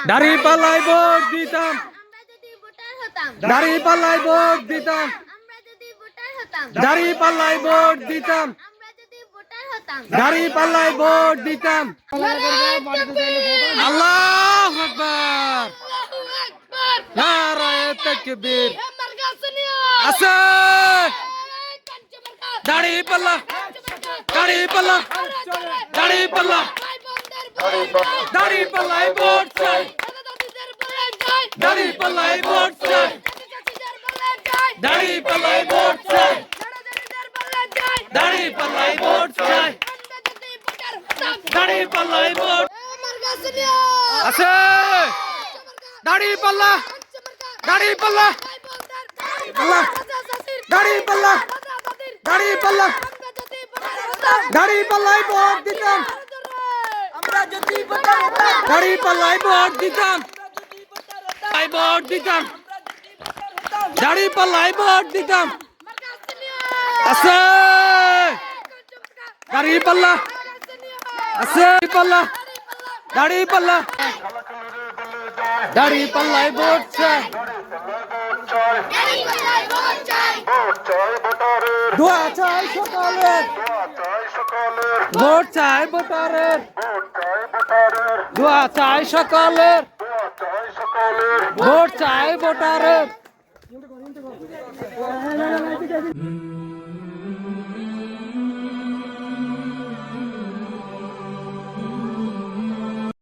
দাড়ি পাল্লাই ভোট দিতাম, দাড়ি পাল্লাই ভোট দিতাম, দাড়ি পাল্লাই ভোট দিতাম, দাড়ি পাল্লাই ভোট দিতাম। আল্লাহু আকবার, নারায়ে তাকবীর। আছে দাড়ি পাল্লা, দাড়ি পাল্লা, দাড়ি পাল্লা, দাড়ি পাল্লাই ভোট চাই, দাড়ি পাল্লাই ভোট চাই, দাড়ি পাল্লাই ভোট চাই, দাড়ি পাল্লাই ভোট চাই, দাড়ি পাল্লাই ভোট। আছে দাড়ি পাল্লা, দাড়ি পাল্লা, পাল্লা, দাড়ি পাল্লা, দাড়ি পাল্লা, দাড়ি পাল্লাই ভোট দিতাম, দাড়ি পাল্লাই ভোট দিতাম, ভোট দিতাম, দাড়ি পাল্লাই ভোট দিতাম। আছে দাড়ি পাল্লা, আছে পাল্লা, দাড়ি পাল্লা, দাড়ি পাল্লাই ভোট চাই, দোয়া চাই সকালের, ভোট চাই ভোটারের, দোয়া চাই সকালের, ভোট চাই ভোটারের।